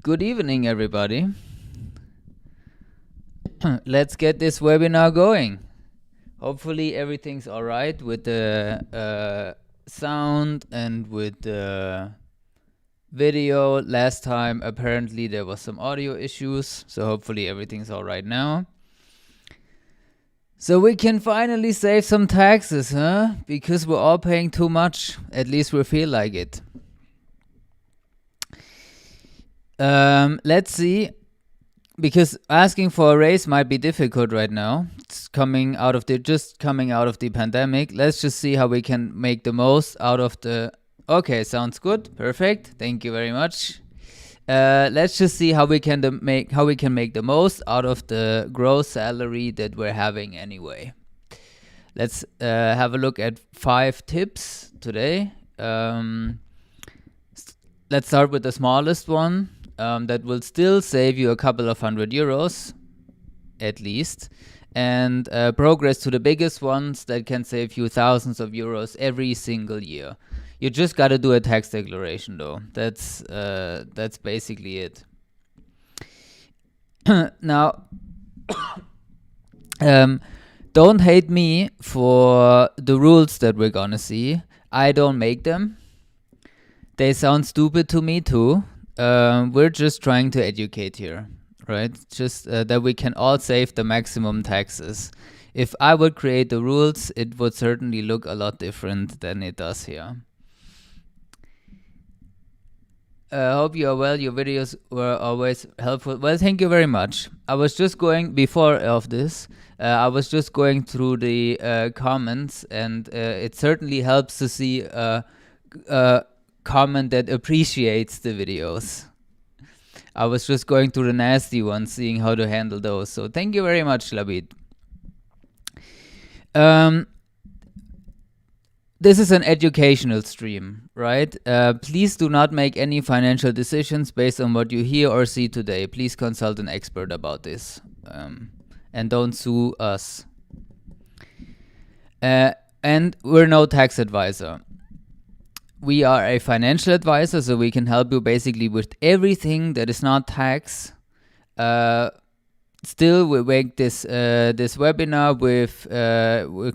Good evening, everybody. Let's get this webinar going. Hopefully everything's all right with the sound and with the video. Last time, apparently, there was some audio issues, so hopefully everything's all right now. So we can finally save some taxes, huh? Because we're all paying too much. At least we feel like it. Let's see. Because asking for a raise might be difficult right now. It's coming out of the pandemic. Let's just see how we can make the most out of the. Okay, sounds good. Perfect. Thank you very much. Let's just see how we can make the most out of the gross salary that we're having anyway. Let's have a look at 5 tips today. Let's start with the smallest one. That will still save you a couple of €100 at least, and progress to the biggest ones that can save you thousands of euros every single year. You just got to do a tax declaration though. That's basically it. Now, don't hate me for the rules that we're gonna see. I don't make them. They sound stupid to me too. We're just trying to educate here, right? Just that we can all save the maximum taxes. If I would create the rules, it would certainly look a lot different than it does here. Hope you are well. Your videos were always helpful. Well, thank you very much. I was just going, before of this, I was just going through the comments, and it certainly helps to see comment that appreciates the videos. I was just going through the nasty ones, seeing how to handle those. So thank you very much, Labid. This is an educational stream, right? Please do not make any financial decisions based on what you hear or see today. Please consult an expert about this. And don't sue us. And we're no tax advisor. We are a financial advisor, so we can help you basically with everything that is not tax. Still, we make this webinar with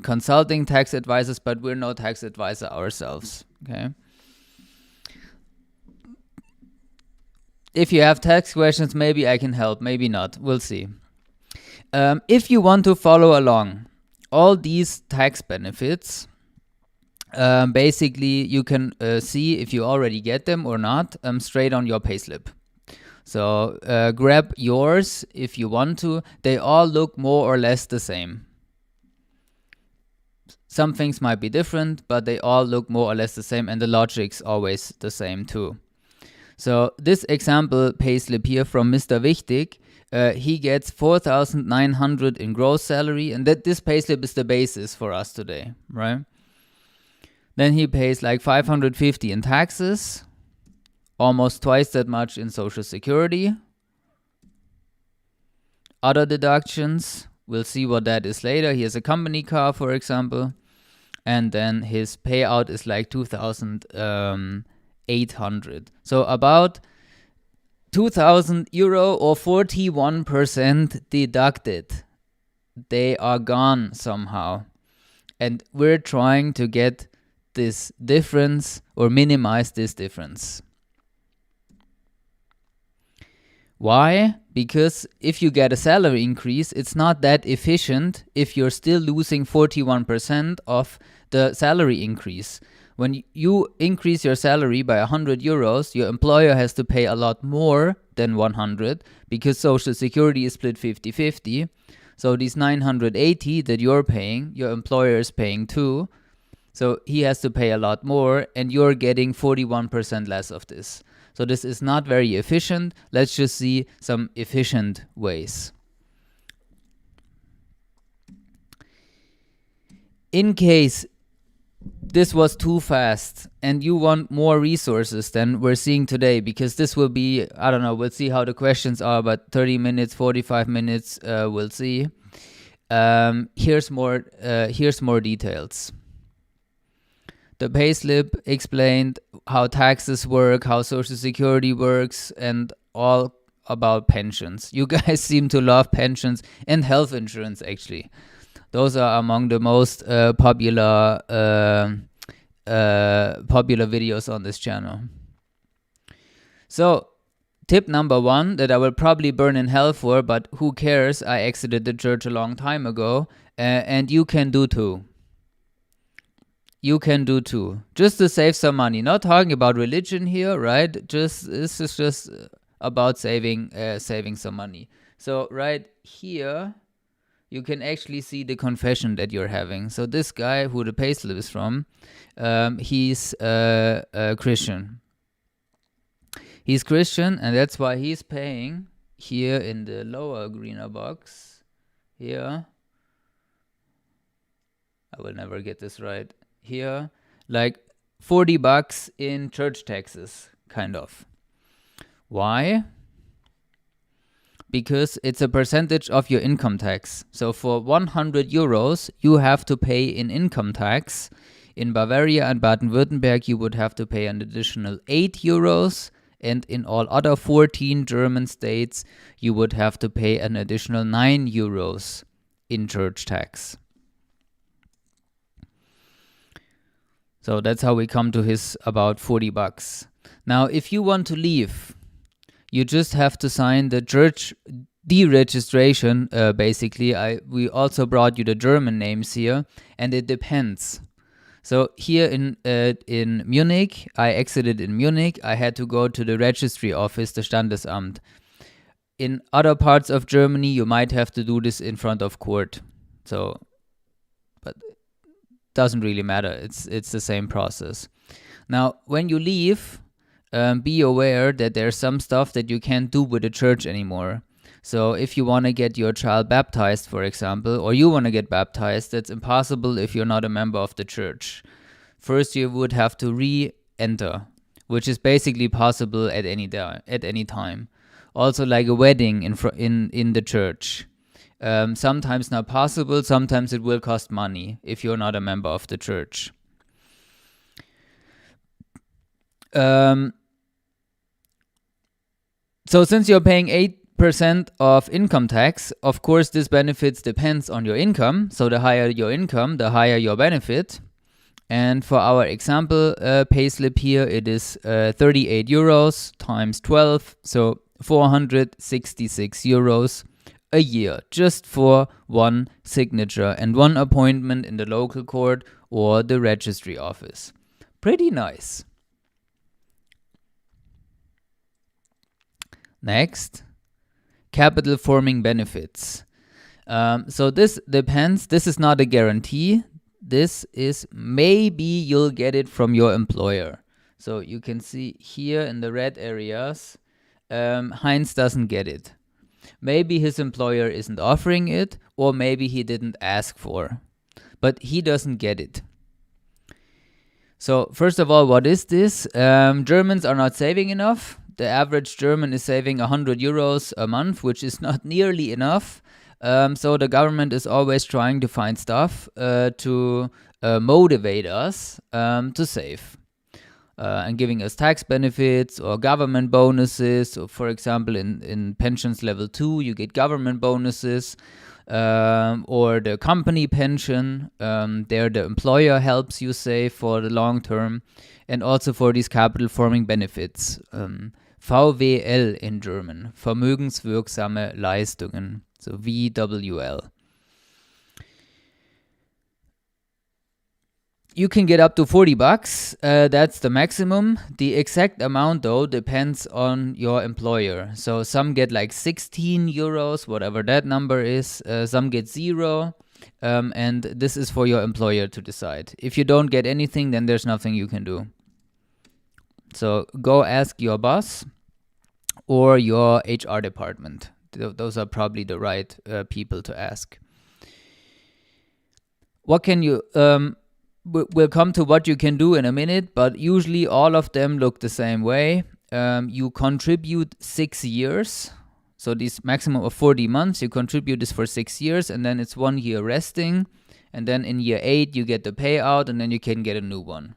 consulting tax advisors, but we're no tax advisor ourselves. Okay. If you have tax questions, maybe I can help, maybe not. We'll see. If you want to follow along, all these tax benefits. Basically, you can see if you already get them or not straight on your payslip. So grab yours if you want to. They all look more or less the same. Some things might be different, but they all look more or less the same, and the logic's always the same too. So this example payslip here from Mr. Wichtig, he gets 4,900 in gross salary, and this payslip is the basis for us today, right? Then he pays like 550 in taxes, almost twice that much in Social Security. Other deductions, we'll see what that is later. He has a company car, for example. And then his payout is like 2,800. So about 2,000 euro or 41% deducted. They are gone somehow. And we're trying to get this difference or minimize this difference. Why? Because if you get a salary increase, it's not that efficient if you're still losing 41% of the salary increase. When you increase your salary by 100 euros, your employer has to pay a lot more than 100 because Social Security is split 50-50. So these 980 that you're paying, your employer is paying too. So he has to pay a lot more, and you're getting 41% less of this. So this is not very efficient. Let's just see some efficient ways. In case this was too fast and you want more resources than we're seeing today, because this will be, I don't know, we'll see how the questions are, but 30 minutes, 45 minutes, we'll see. Here's more details. The payslip explained how taxes work, how Social Security works, and all about pensions. You guys seem to love pensions and health insurance, actually. Those are among the most popular videos on this channel. So, tip number 1 that I will probably burn in hell for, but who cares? I exited the church a long time ago, and you can do too. You can do too, just to save some money. Not talking about religion here, right? This is just about saving some money. So right here, you can actually see the confession that you're having. So this guy who the payslip is from, he's a Christian. He's Christian, and that's why he's paying here in the lower greener box. Here, I will never get this right. Here, like $40 in church taxes, kind of. Why? Because it's a percentage of your income tax. So for 100 euros, you have to pay in income tax. In Bavaria and Baden-Württemberg, you would have to pay an additional 8 euros. And in all other 14 German states, you would have to pay an additional 9 euros in church tax. So that's how we come to his about $40. Now, if you want to leave, you just have to sign the church deregistration. Basically, we also brought you the German names here, and it depends. So here in Munich, I exited in Munich. I had to go to the registry office, the Standesamt. In other parts of Germany, you might have to do this in front of court. So, but doesn't really matter. It's the same process. Now, when you leave, be aware that there's some stuff that you can't do with the church anymore. So if you want to get your child baptized, for example, or you want to get baptized, that's impossible if you're not a member of the church. First, you would have to re-enter, which is basically possible at any time. Also, like a wedding in the church. Sometimes not possible, sometimes it will cost money if you're not a member of the church. So since you're paying 8% of income tax, of course this benefits depends on your income. So the higher your income, the higher your benefit. And for our example payslip here, it is 38 euros times 12, so 466 euros a year, just for one signature and one appointment in the local court or the registry office. Pretty nice. Next, capital forming benefits. So this depends. This is not a guarantee. This is maybe you'll get it from your employer. So you can see here in the red areas, Heinz doesn't get it. Maybe his employer isn't offering it, or maybe he didn't ask for, but he doesn't get it. So first of all, what is this? Germans are not saving enough. The average German is saving 100 euros a month, which is not nearly enough. So the government is always trying to find stuff to motivate us to save. And giving us tax benefits or government bonuses. So for example, in pensions level 2, you get government bonuses, or the company pension. There the employer helps you save for the long term, and also for these capital forming benefits. VWL in German, vermögenswirksame Leistungen, so VWL. You can get up to $40. That's the maximum. The exact amount, though, depends on your employer. So some get like 16 euros, whatever that number is. Some get 0. And this is for your employer to decide. If you don't get anything, then there's nothing you can do. So go ask your boss or your HR department. Those are probably the right people to ask. What can you... We'll come to what you can do in a minute, but usually all of them look the same way. You contribute 6 years. So this maximum of 40 months, you contribute this for 6 years, and then it's 1 year resting. And then in year 8, you get the payout, and then you can get a new one.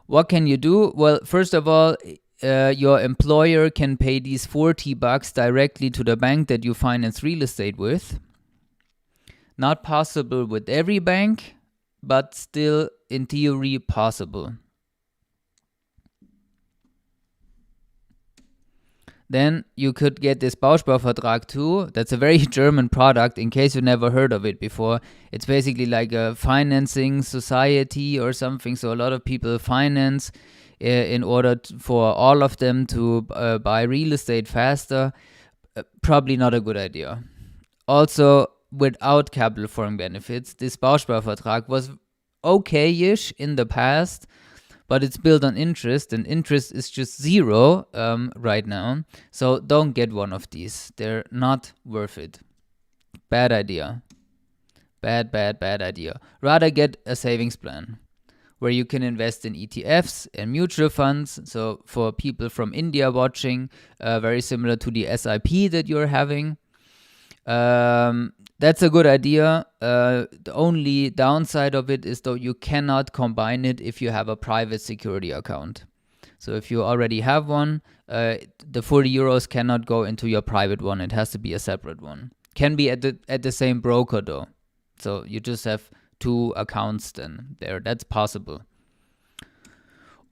What can you do? Well, first of all, your employer can pay these $40 directly to the bank that you finance real estate with. Not possible with every bank, but still in theory possible. Then you could get this Bausparvertrag too. That's a very German product in case you never heard of it before. It's basically like a financing society or something. So a lot of people finance in order for all of them to buy real estate faster. Probably not a good idea. Also, without capital forming benefits, this Bausparvertrag was okay-ish in the past, but it's built on interest, and interest is just zero right now. So don't get one of these. They're not worth it. Bad idea. Bad idea. Rather get a savings plan where you can invest in ETFs and mutual funds. So for people from India watching, very similar to the SIP that you're having. That's a good idea. The only downside of it is though you cannot combine it if you have a private security account. So if you already have one, the 40 euros cannot go into your private one. It has to be a separate one. Can be at the same broker though. So you just have two accounts then there. That's possible.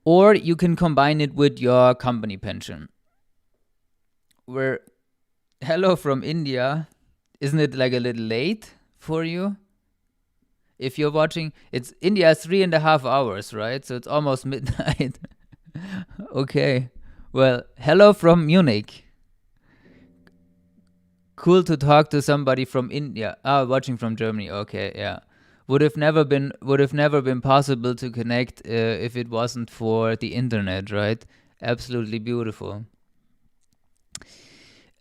Or you can combine it with your company pension. Hello from India. Isn't it like a little late for you? If you're watching, India is 3.5 hours, right? So it's almost midnight. Okay. Well, hello from Munich. Cool to talk to somebody from India. Watching from Germany. Okay, yeah. Would have never been possible to connect if it wasn't for the internet, right? Absolutely beautiful.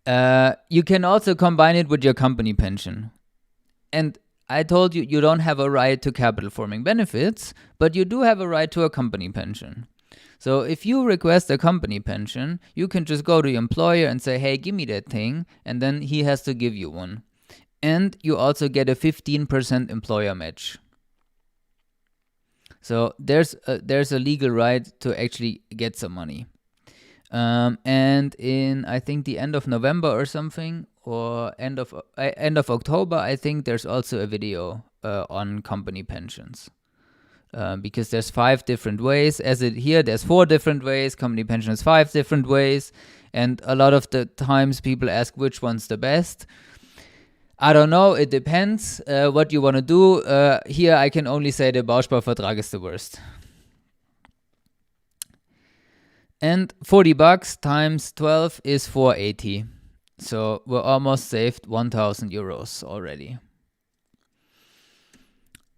You can also combine it with your company pension. And I told you, you don't have a right to capital forming benefits, but you do have a right to a company pension. So if you request a company pension, you can just go to your employer and say, hey, give me that thing, and then he has to give you one. And you also get a 15% employer match. So there's a legal right to actually get some money. And in, I think, the end of November or something, or end of October, I think there's also a video on company pensions. Because there's 5 different ways. There's 4 different ways. Company pension is 5 different ways. And a lot of the times people ask which one's the best. I don't know. It depends what you want to do. Here I can only say the Bausparvertrag is the worst. And $40 times 12 is 480. So we're almost saved 1,000 euros already.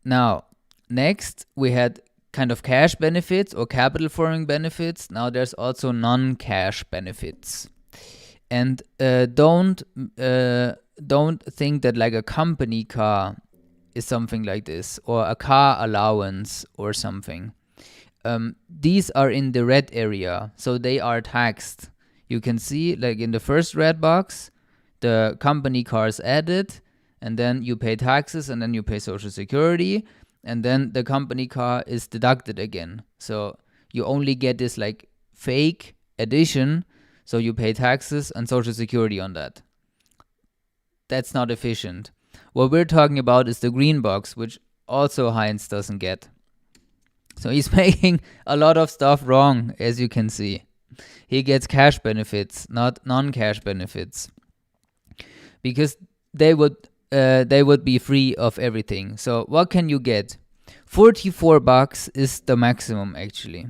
Now, next we had kind of cash benefits or capital forming benefits. Now there's also non-cash benefits. And don't think that like a company car is something like this, or a car allowance or something. These are in the red area, so they are taxed. You can see, like in the first red box, the company car is added, and then you pay taxes, and then you pay Social Security, and then the company car is deducted again. So you only get this like fake addition, so you pay taxes and Social Security on that. That's not efficient. What we're talking about is the green box, which also Heinz doesn't get. So he's making a lot of stuff wrong, as you can see. He gets cash benefits, not non-cash benefits, because they would be free of everything. So what can you get? $44 is the maximum, actually.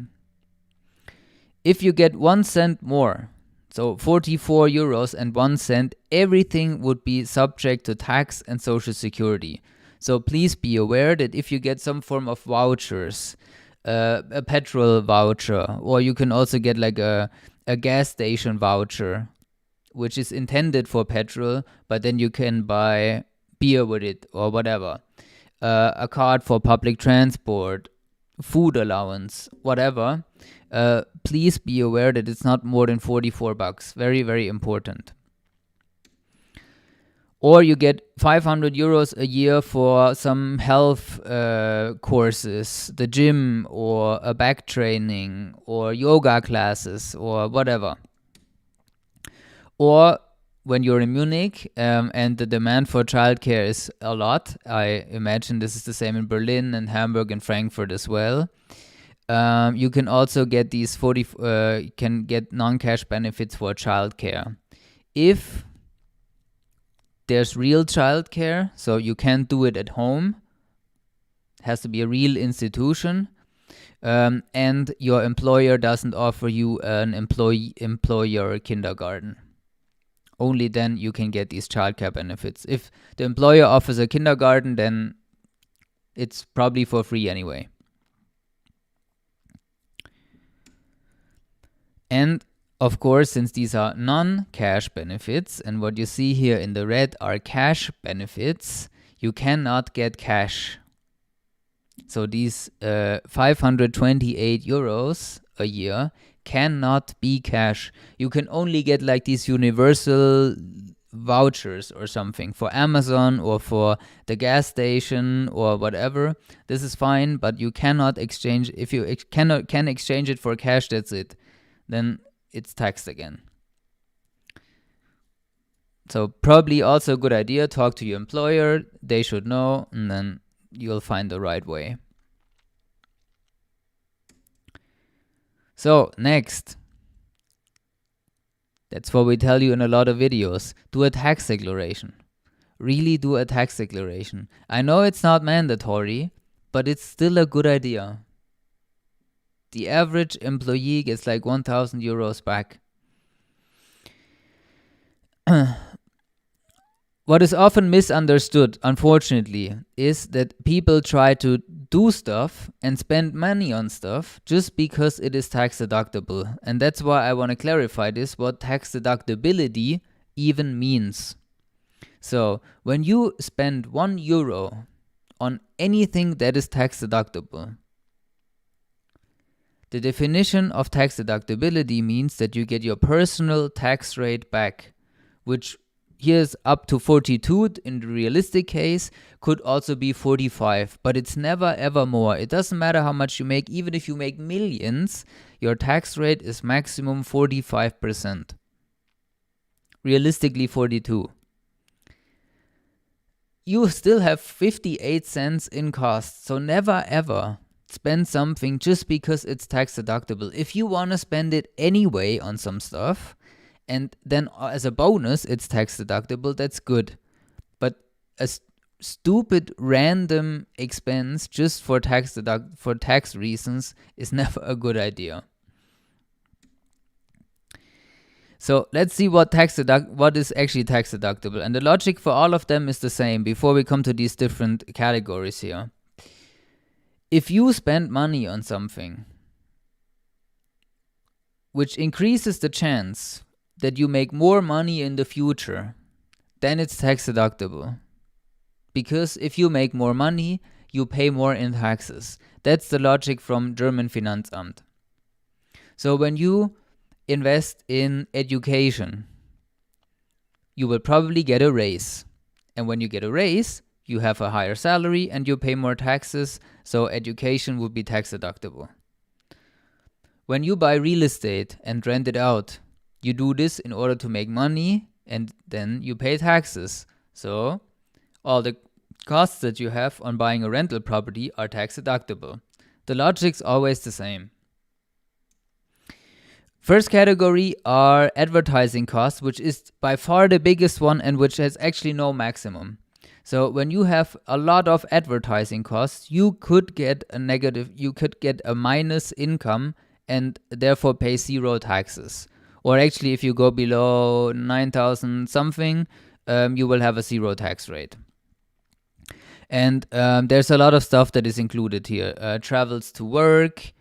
If you get 1 cent more, so 44 euros and 1 cent, everything would be subject to tax and Social Security. So please be aware that if you get some form of vouchers, a petrol voucher, or you can also get like a gas station voucher, which is intended for petrol, but then you can buy beer with it or whatever. A card for public transport, food allowance, whatever. Please be aware that it's not more than $44. Very, very important. Or you get 500 euros a year for some health courses, the gym, or a back training, or yoga classes, or whatever. Or when you're in Munich and the demand for childcare is a lot, I imagine this is the same in Berlin and Hamburg and Frankfurt as well. You can also get these can get non-cash benefits for childcare. If there's real childcare, so you can't do it at home, it has to be a real institution, and your employer doesn't offer you an employer kindergarten. Only then you can get these childcare benefits. If the employer offers a kindergarten, then it's probably for free anyway. And of course, since these are non-cash benefits, and what you see here in the red are cash benefits, you cannot get cash. So these 528 euros a year cannot be cash. You can only get like these universal vouchers or something for Amazon or for the gas station or whatever. This is fine, but you cannot exchange. If you can exchange it for cash, that's it. Then it's taxed again. So probably also a good idea, talk to your employer, they should know, and then you'll find the right way. So next, that's what we tell you in a lot of videos, do a tax declaration. Really do a tax declaration. I know it's not mandatory, but it's still a good idea. The average employee gets like 1,000 euros back. What is often misunderstood, unfortunately, is that people try to do stuff and spend money on stuff just because it is tax deductible. And that's why I want to clarify this, what tax deductibility even means. So when you spend €1 on anything that is tax deductible, the definition of tax deductibility means that you get your personal tax rate back, which here's up to 42 in the realistic case, could also be 45, but it's never ever more. It doesn't matter how much you make, even if you make millions, your tax rate is maximum 45%. Realistically 42. You still have 58 cents in cost, so never ever spend something just because it's tax deductible. If you want to spend it anyway on some stuff, and then as a bonus it's tax deductible, that's good. But a stupid random expense just for tax reasons is never a good idea. So let's see what is actually tax deductible, and the logic for all of them is the same before we come to these different categories here. If you spend money on something which increases the chance that you make more money in the future, then it's tax deductible. Because if you make more money, you pay more in taxes. That's the logic from German Finanzamt. So when you invest in education, you will probably get a raise. And when you get a raise, you have a higher salary and you pay more taxes, so education would be tax deductible. When you buy real estate and rent it out, you do this in order to make money and then you pay taxes. So all the costs that you have on buying a rental property are tax deductible. The logic's always the same. First category are advertising costs, which is by far the biggest one and which has actually no maximum. So when you have a lot of advertising costs, you could get a minus income and therefore pay zero taxes. Or actually, if you go below 9,000 something, you will have a zero tax rate. And there's a lot of stuff that is included here. Travels to work,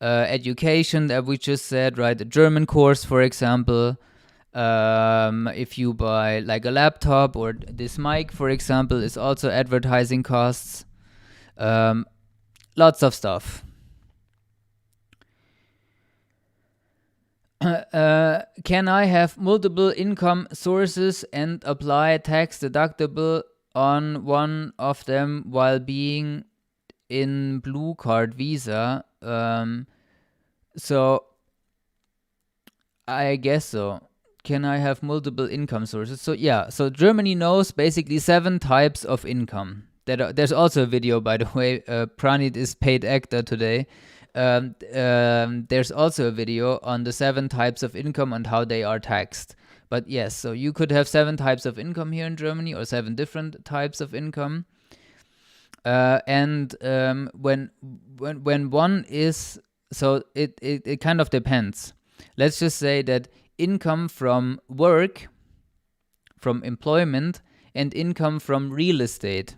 education that we just said, right? A German course, for example. If you buy like a laptop or this mic, for example, is also advertising costs. Lots of stuff. Can I have multiple income sources and apply tax deductible on one of them while being in Blue Card Visa? So I guess so. Can I have multiple income sources? So yeah, so Germany knows basically 7 types of income. There's also a video, by the way. Pranit is paid actor today. There's also a video on the 7 types of income and how they are taxed. But yes, so you could have 7 types of income here in Germany, or 7 different types of income. And when one is, so it kind of depends. Let's just say that income from work, from employment, and income from real estate,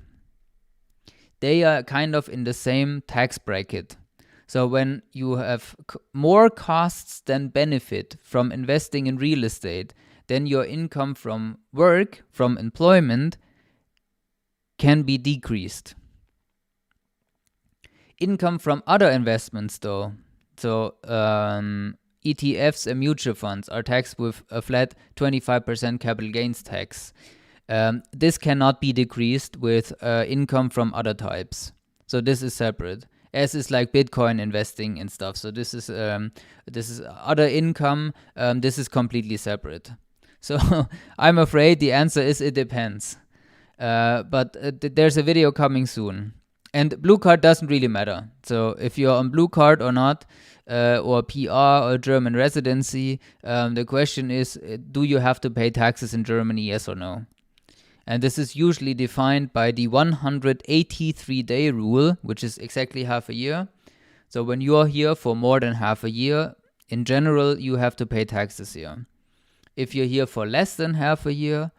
they are kind of in the same tax bracket. So when you have more costs than benefit from investing in real estate, then your income from work, from employment, can be decreased. Income from other investments, though, so ETFs and mutual funds, are taxed with a flat 25% capital gains tax. This cannot be decreased with income from other types. So this is separate, as is like Bitcoin investing and stuff. So this is other income. This is completely separate. So I'm afraid the answer is it depends. But there's a video coming soon. And Blue Card doesn't really matter. So if you're on Blue Card or not, or PR or German residency, the question is, do you have to pay taxes in Germany, yes or no? And this is usually defined by the 183-day rule, which is exactly half a year. So when you are here for more than half a year, in general, you have to pay taxes here. If you're here for less than half a year,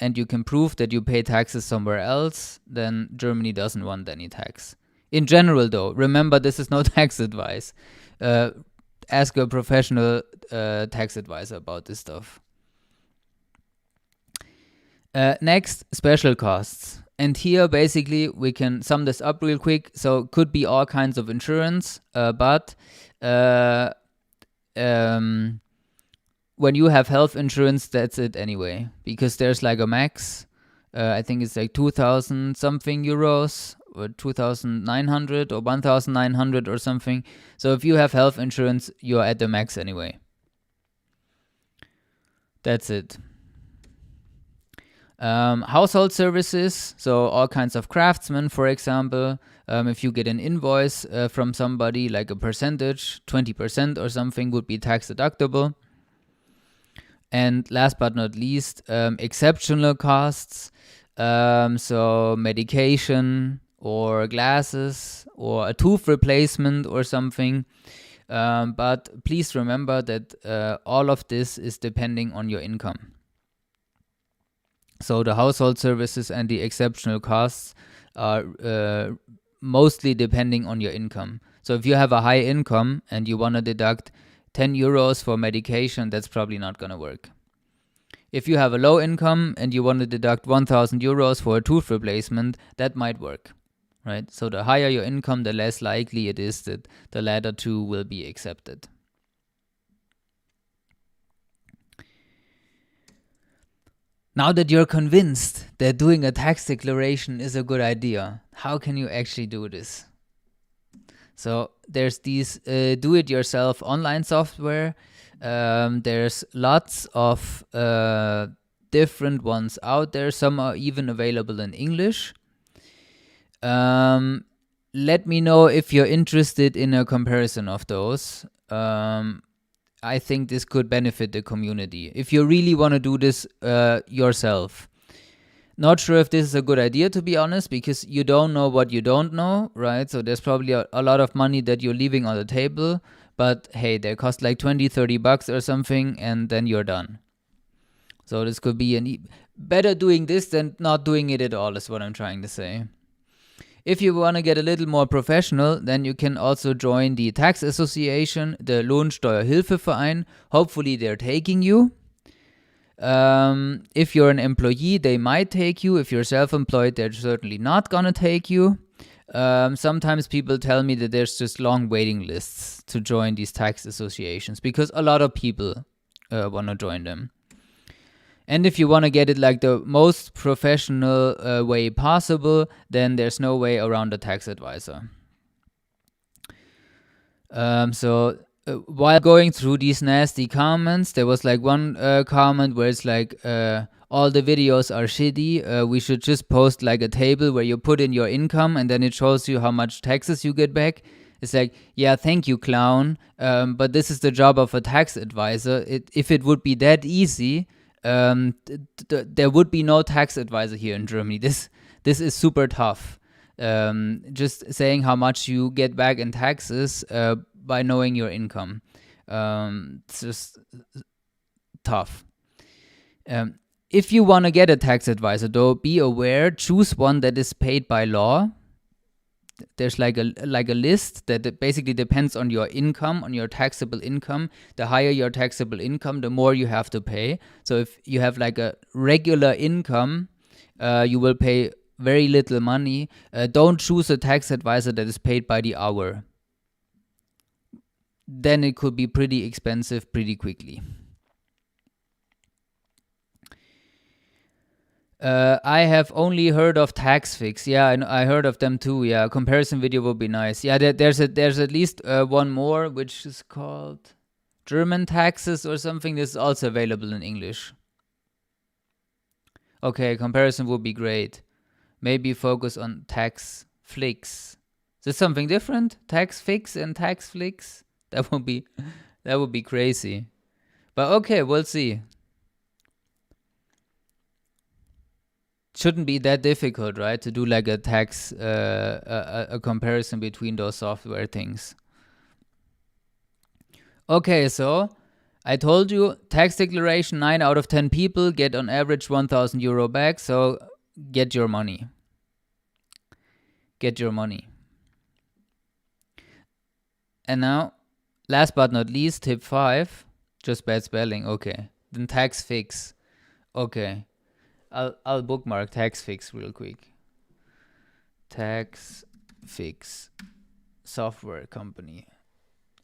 and you can prove that you pay taxes somewhere else, then Germany doesn't want any tax. In general, though, remember, this is no tax advice. Ask a professional tax advisor about this stuff. Next, special costs. And here, basically, we can sum this up real quick. So, could be all kinds of insurance, but when you have health insurance, that's it anyway, because there's like a max. I think it's like 2,000 something euros, or 2,900 or 1,900 or something. So if you have health insurance, you're at the max anyway. That's it. Household services, so all kinds of craftsmen, for example. If you get an invoice from somebody, like a percentage, 20% or something, would be tax deductible. And last but not least, exceptional costs, so medication or glasses or a tooth replacement or something. But please remember that all of this is depending on your income. So the household services and the exceptional costs are mostly depending on your income. So if you have a high income and you want to deduct 10 euros for medication, that's probably not going to work. If you have a low income and you want to deduct 1,000 euros for a tooth replacement, that might work, right? So the higher your income, the less likely it is that the latter two will be accepted. Now that you're convinced that doing a tax declaration is a good idea, how can you actually do this? So there's these do-it-yourself online software. There's lots of different ones out there. Some are even available in English. Let me know if you're interested in a comparison of those. I think this could benefit the community. If you really want to do this yourself. Not sure if this is a good idea, to be honest, because you don't know what you don't know, right? So there's probably a lot of money that you're leaving on the table, but hey, they cost like 20, 30 bucks or something, and then you're done. So this could be better doing this than not doing it at all, is what I'm trying to say. If you want to get a little more professional, then you can also join the tax association, the Lohnsteuerhilfeverein. Hopefully they're taking you. If you're an employee, they might take you. If you're self-employed, they're certainly not gonna take you. Sometimes people tell me that there's just long waiting lists to join these tax associations because a lot of people want to join them. And if you want to get it like the most professional way possible, then there's no way around a tax advisor. While going through these nasty comments, there was like one comment where it's like, all the videos are shitty. We should just post like a table where you put in your income and then it shows you how much taxes you get back. It's like, yeah, thank you, clown. But this is the job of a tax advisor. If it would be that easy, there would be no tax advisor here in Germany. This is super tough. Just saying how much you get back in taxes by knowing your income. It's just tough. If you want to get a tax advisor, though, be aware, choose one that is paid by law. There's like a list that basically depends on your income, on your taxable income. The higher your taxable income, the more you have to pay. So if you have like a regular income, you will pay very little money. Don't choose a tax advisor that is paid by the hour. Then it could be pretty expensive pretty quickly. I have only heard of TaxFix. Yeah, I heard of them too. Yeah, comparison video would be nice. Yeah, there's at least one more, which is called German Taxes or something. This is also available in English. Okay, comparison would be great. Maybe focus on TaxFlix. Is this something different? TaxFix and TaxFlix? That would be crazy. But okay, we'll see. Shouldn't be that difficult, right? To do like a tax, a comparison between those software things. Okay, so I told you tax declaration, 9 out of 10 people get on average 1,000 euro back. So get your money. Get your money. And now, last but not least, tip 5, just bad spelling. Okay, then TaxFix. Okay. I'll bookmark TaxFix real quick. TaxFix software company.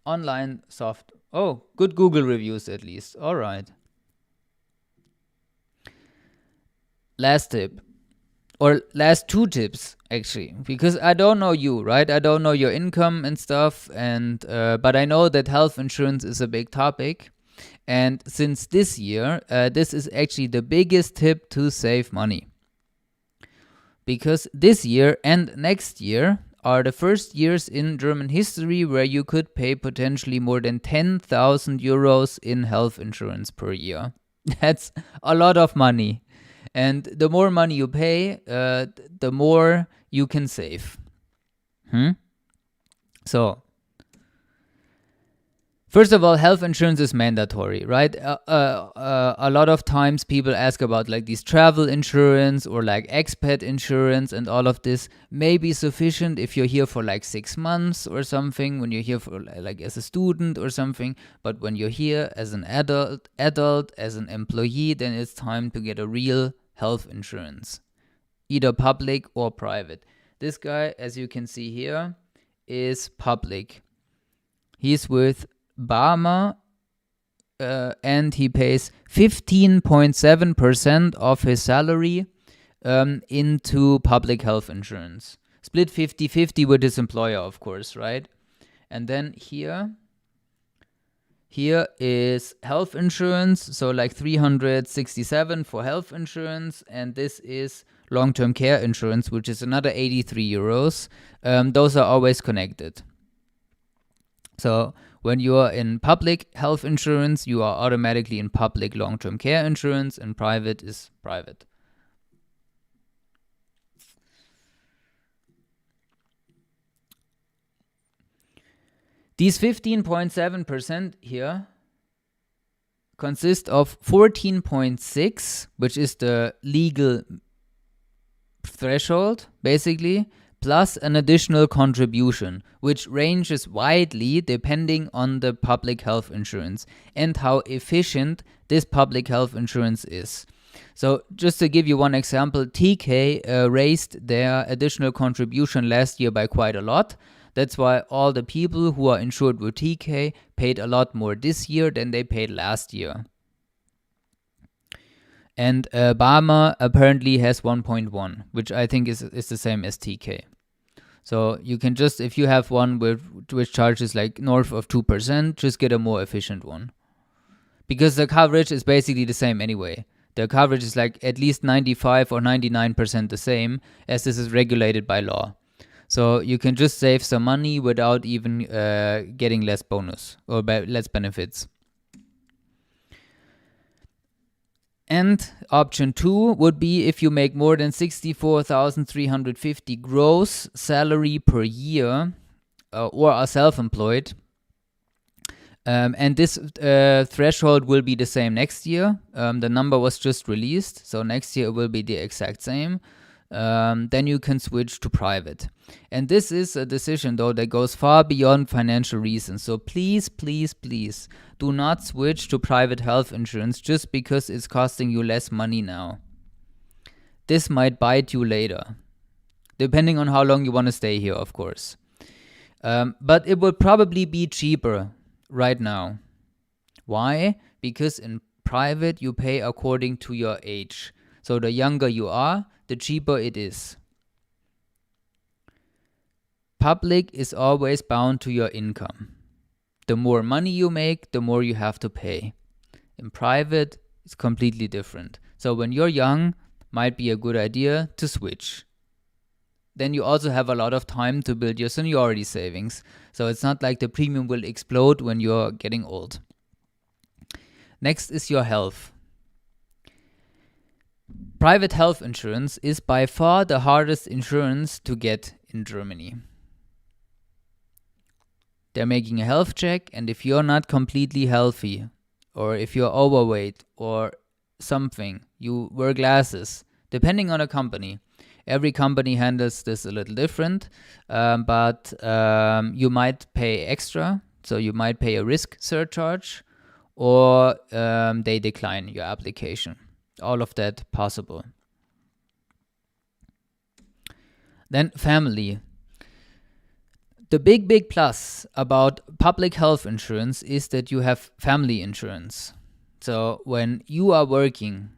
Online soft. Oh, good Google reviews at least. All right. Last tip. Or last 2 tips, actually. Because I don't know you, right? I don't know your income and stuff. And but I know that health insurance is a big topic. And since this year, this is actually the biggest tip to save money. Because this year and next year are the first years in German history where you could pay potentially more than 10,000 euros in health insurance per year. That's a lot of money. And the more money you pay, the more you can save. So, first of all, health insurance is mandatory, right? A lot of times people ask about like these travel insurance or like expat insurance, and all of this may be sufficient if you're here for like 6 months or something, when you're here for like as a student or something. But when you're here as an adult, as an employee, then it's time to get a real health insurance, either public or private. This guy, as you can see here, is public. He's with Barmer, and he pays 15.7% of his salary into public health insurance. Split 50-50 with his employer, of course, right? And then here is health insurance, so like 367 for health insurance, and this is long-term care insurance, which is another 83 euros. Those are always connected. So when you are in public health insurance, you are automatically in public long-term care insurance, and private is private. These 15.7% here consist of 14.6, which is the legal threshold, basically, plus an additional contribution, which ranges widely depending on the public health insurance and how efficient this public health insurance is. So just to give you one example, TK raised their additional contribution last year by quite a lot. That's why all the people who are insured with TK paid a lot more this year than they paid last year. And Barmer apparently has 1.1, which I think is the same as TK. So you can just, if you have one which charges like north of 2%, just get a more efficient one. Because the coverage is basically the same anyway. The coverage is like at least 95 or 99% the same, as this is regulated by law. So you can just save some money without even getting less bonus or less benefits. And option 2 would be if you make more than 64,350 gross salary per year or are self-employed. And this threshold will be the same next year. The number was just released, so next year it will be the exact same. Then you can switch to private. And this is a decision, though, that goes far beyond financial reasons. So please, please, please do not switch to private health insurance just because it's costing you less money now. This might bite you later, depending on how long you want to stay here, of course. But it will probably be cheaper right now. Why? Because in private you pay according to your age. So the younger you are, the cheaper it is. Public is always bound to your income. The more money you make, the more you have to pay. In private, it's completely different. So when you're young, might be a good idea to switch. Then you also have a lot of time to build your seniority savings. So it's not like the premium will explode when you're getting old. Next is your health. Private health insurance is by far the hardest insurance to get in Germany. They're making a health check, and if you're not completely healthy, or if you're overweight or something, you wear glasses, depending on a company. Every company handles this a little different, but you might pay extra, so you might pay a risk surcharge, or they decline your application. All of that possible. Then family. The big plus about public health insurance is that you have family insurance. So when you are working,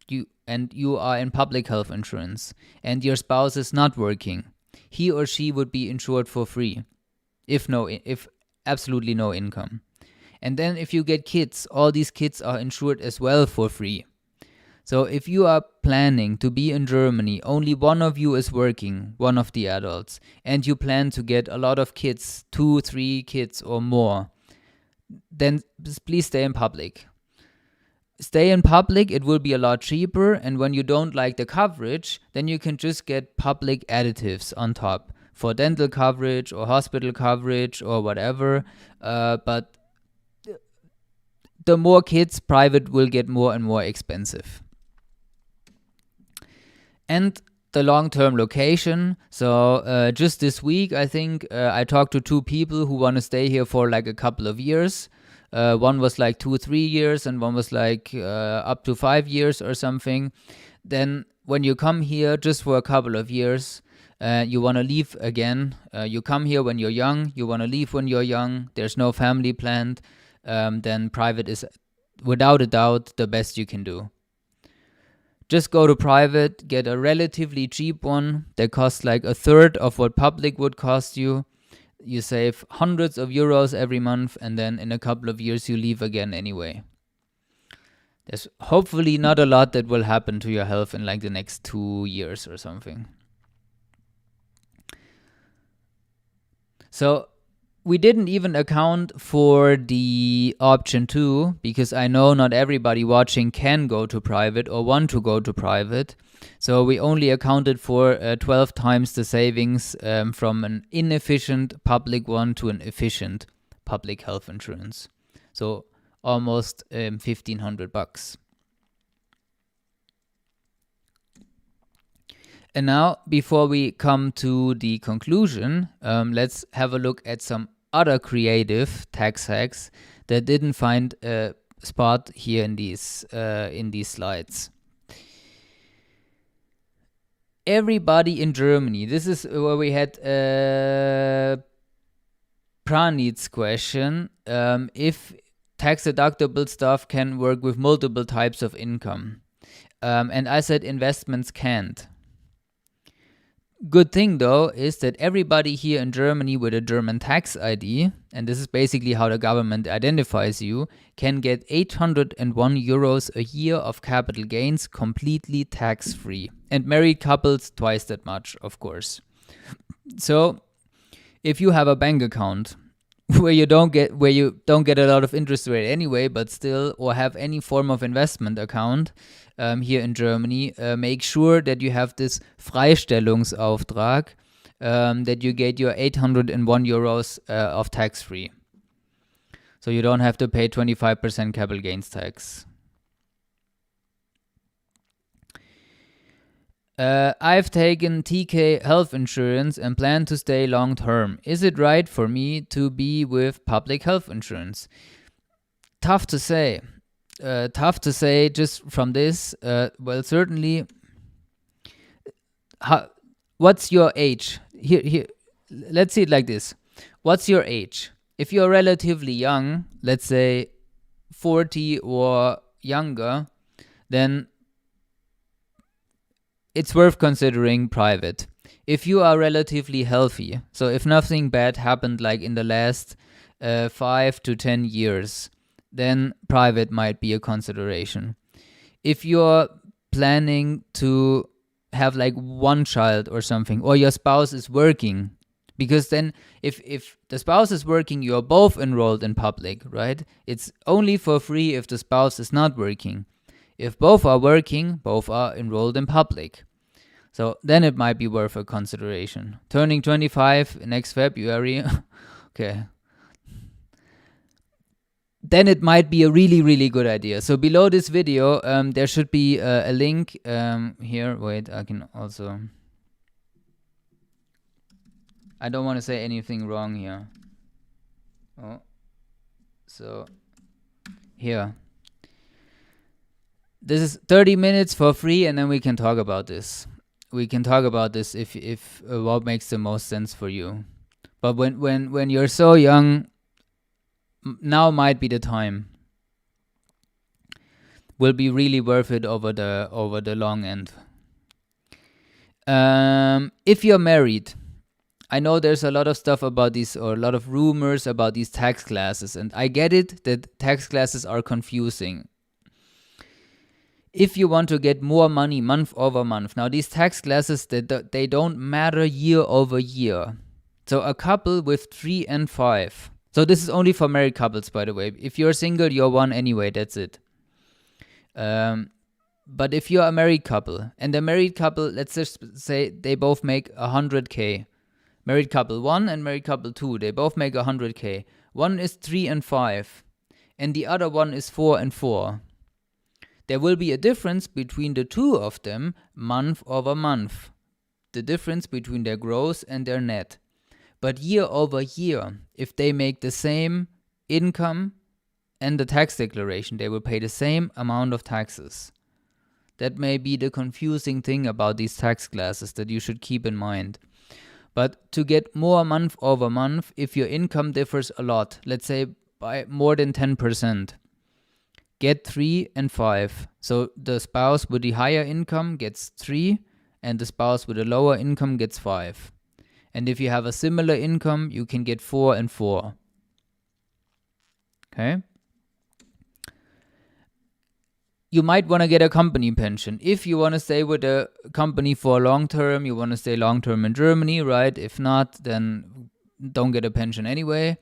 you are in public health insurance, and your spouse is not working, he or she would be insured for free, if absolutely no income. And then if you get kids, all these kids are insured as well for free. So if you are planning to be in Germany, only one of you is working, one of the adults, and you plan to get a lot of kids, 2, 3 kids or more, then please stay in public. Stay in public, it will be a lot cheaper, and when you don't like the coverage, then you can just get public additives on top for dental coverage or hospital coverage or whatever. But the more kids, private will get more and more expensive. And the long-term location. So just this week, I think I talked to 2 people who want to stay here for like a couple of years. One was like 2-3 years, and one was like up to 5 years or something. Then when you come here just for a couple of years, you want to leave again. You come here when you're young, you want to leave when you're young, there's no family planned, then private is without a doubt the best you can do. Just go to private, get a relatively cheap one that costs like a third of what public would cost you. You save hundreds of euros every month, and then in a couple of years you leave again anyway. There's hopefully not a lot that will happen to your health in like the next 2 years or something. So we didn't even account for the option 2, because I know not everybody watching can go to private or want to go to private. So we only accounted for 12 times the savings from an inefficient public one to an efficient public health insurance. So almost $1,500. And now, before we come to the conclusion, let's have a look at some other creative tax hacks that didn't find a spot here in these slides. everybody in Germany, this is where we had Pranit's question, if tax-deductible stuff can work with multiple types of income. And I said investments can't. Good thing though is that everybody here in Germany with a German tax ID, and this is basically how the government identifies you, can get 801 euros a year of capital gains completely tax-free. And married couples twice that much, of course. So if you have a bank account where you don't get a lot of interest rate anyway, but still, or have any form of investment account here in Germany, make sure that you have this Freistellungsauftrag, that you get your 801 euros of tax-free. So you don't have to pay 25% capital gains tax. I've taken TK health insurance and plan to stay long term. Is it right for me to be with public health insurance? Tough to say. Just from this. Well, certainly. What's your age? Here. Let's see it like this. What's your age? If you're relatively young, let's say 40 or younger, then it's worth considering private. If you are relatively healthy, so if nothing bad happened like in the last 5 to 10 years, then private might be a consideration. If you're planning to have like one child or something, or your spouse is working, because then if the spouse is working, you're both enrolled in public, right? It's only for free if the spouse is not working. If both are working, both are enrolled in public. So then it might be worth a consideration. Turning 25 next February, okay. Then it might be a really, really good idea. So below this video, there should be a link here. Wait, I can also... I don't want to say anything wrong here. Oh, so here. This is 30 minutes for free, and then we can talk about this. We can talk about this if what makes the most sense for you. But when you're so young, now might be the time. Will be really worth it over the long end. If you're married, I know there's a lot of stuff about these, or a lot of rumors about these tax classes, and I get it that tax classes are confusing. If you want to get more money month over month, now these tax classes, they don't matter year over year. So a couple with 3 and 5. So this is only for married couples, by the way. If you're single, you're one anyway, that's it. But if you're a married couple, and the married couple, let's just say they both make 100K. Married couple 1 and married couple 2, they both make 100K. One is 3 and 5, and the other one is 4 and 4. There will be a difference between the two of them month over month. The difference between their gross and their net. But year over year, if they make the same income and the tax declaration, they will pay the same amount of taxes. That may be the confusing thing about these tax classes that you should keep in mind. But to get more month over month, if your income differs a lot, let's say by more than 10%, get 3 and 5. So the spouse with the higher income gets 3, and the spouse with a lower income gets 5. And if you have a similar income, you can get 4 and 4. Okay? You might want to get a company pension. If you want to stay with a company for long term, you want to stay long term in Germany, right? If not, then don't get a pension anyway,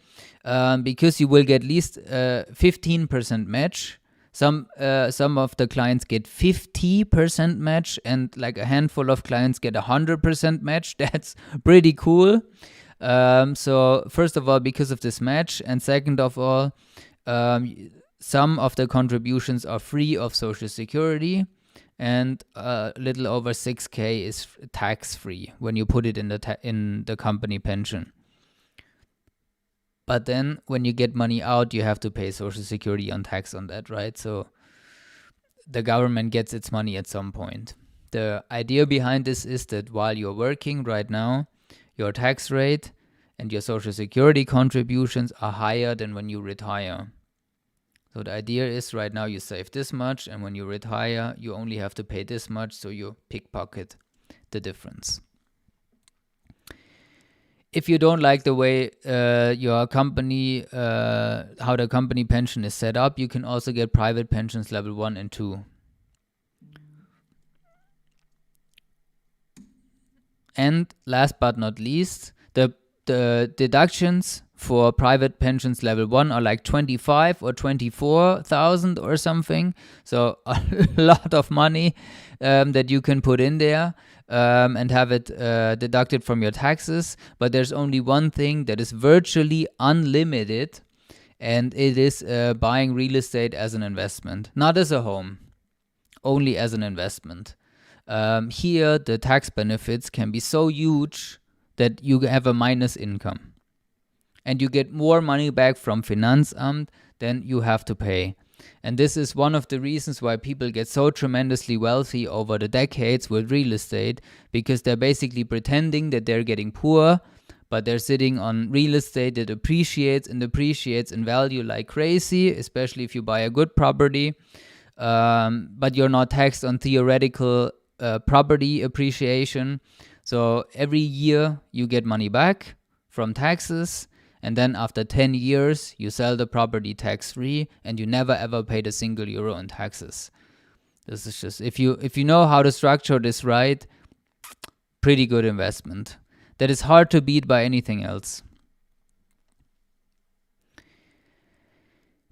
because you will get at least 15% match. Some of the clients get 50% match, and like a handful of clients get 100% match. That's pretty cool. So first of all, because of this match, and second of all, some of the contributions are free of Social Security, and a little over 6K is tax-free when you put it in the company pension. But then when you get money out, you have to pay Social Security on tax on that, right? So the government gets its money at some point. The idea behind this is that while you're working right now, your tax rate and your social security contributions are higher than when you retire. So the idea is right now you save this much, and when you retire, you only have to pay this much, so you pickpocket the difference. If you don't like the way your company, how the company pension is set up, you can also get private pensions level 1 and 2. And last but not least, the deductions for private pensions level 1 are like 25 or 24,000 or something. So a lot of money that you can put in there and have it deducted from your taxes. But there's only one thing that is virtually unlimited, and it is buying real estate as an investment, not as a home, only as an investment. Here, the tax benefits can be so huge that you have a minus income. And you get more money back from Finanzamt than you have to pay. And this is one of the reasons why people get so tremendously wealthy over the decades with real estate, because they're basically pretending that they're getting poor, but they're sitting on real estate that appreciates and depreciates in value like crazy, especially if you buy a good property. But you're not taxed on theoretical property appreciation. So every year you get money back from taxes, and then after 10 years you sell the property tax-free, and you never ever paid a single euro in taxes. This is just, if you know how to structure this right, pretty good investment. That is hard to beat by anything else.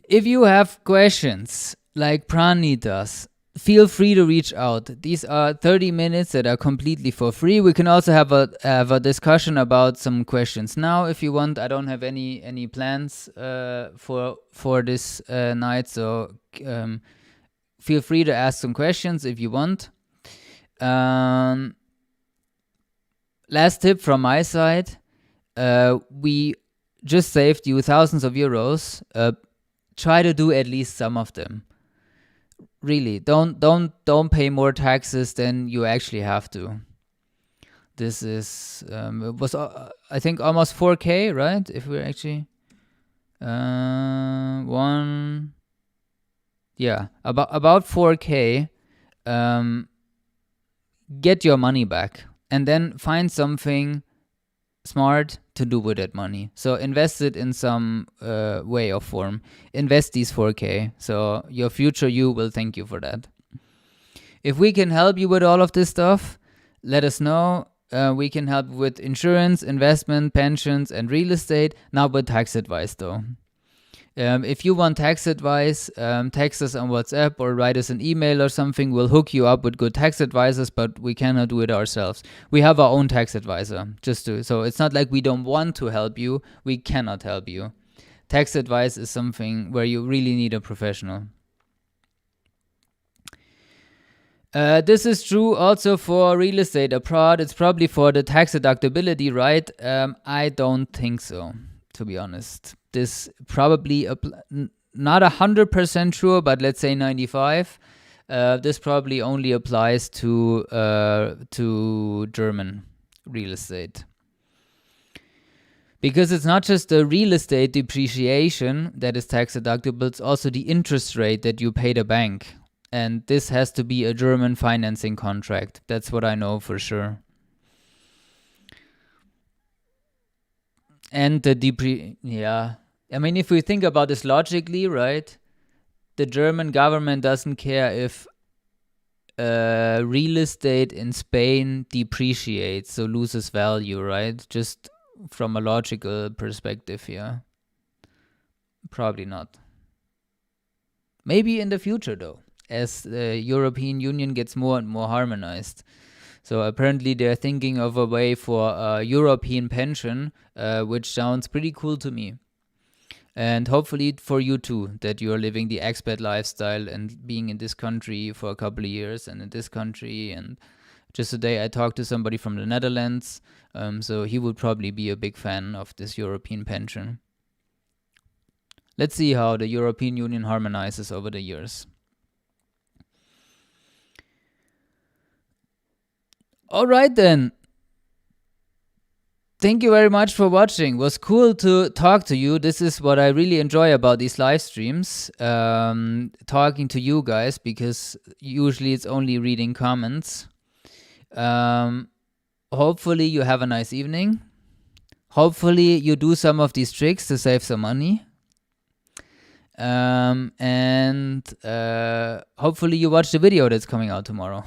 If you have questions like Prani does, feel free to reach out. These are 30 minutes that are completely for free. We can also have a discussion about some questions now if you want. I don't have any plans for this night, so feel free to ask some questions if you want. Last tip from my side. We just saved you thousands of euros. Try to do at least some of them. Really, don't pay more taxes than you actually have to. This is it was I think almost 4K, right? If we're actually about 4K. Get your money back, and then find something smart to do with that money. So invest it in some way or form. Invest these 4K. So your future you will thank you for that. If we can help you with all of this stuff, let us know. We can help with insurance, investment, pensions, and real estate. Not with tax advice though. If you want tax advice, text us on WhatsApp or write us an email or something. We'll hook you up with good tax advisors, but we cannot do it ourselves. We have our own tax advisor. So it's not like we don't want to help you. We cannot help you. Tax advice is something where you really need a professional. This is true also for real estate abroad. It's probably for the tax deductibility, right? I don't think so, to be honest. This probably not 100% sure, but let's say 95. This probably only applies to German real estate, because it's not just the real estate depreciation that is tax deductible; it's also the interest rate that you pay the bank, and this has to be a German financing contract. That's what I know for sure. And the I mean, if we think about this logically, right? The German government doesn't care if real estate in Spain depreciates, so loses value, right? Just from a logical perspective here. Probably not. Maybe in the future, though, as the European Union gets more and more harmonized. So apparently they're thinking of a way for a European pension, which sounds pretty cool to me. And hopefully for you too, that you're living the expat lifestyle and being in this country for a couple of years and in this country. And just today I talked to somebody from the Netherlands, so he would probably be a big fan of this European pension. Let's see how the European Union harmonizes over the years. All right then. Thank you very much for watching. It was cool to talk to you. This is what I really enjoy about these live streams, talking to you guys, because usually it's only reading comments. Hopefully you have a nice evening. Hopefully you do some of these tricks to save some money. And hopefully you watch the video that's coming out tomorrow.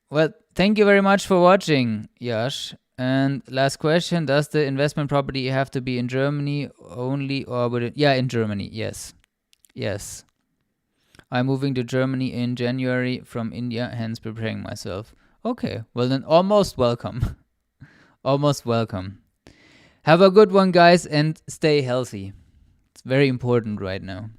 Well, thank you very much for watching, Yash. And last question, does the investment property have to be in Germany only, or would it? Yeah, in Germany, yes. Yes. I'm moving to Germany in January from India, hence preparing myself. Okay, well then almost welcome. Almost welcome. Have a good one, guys, and stay healthy. It's very important right now.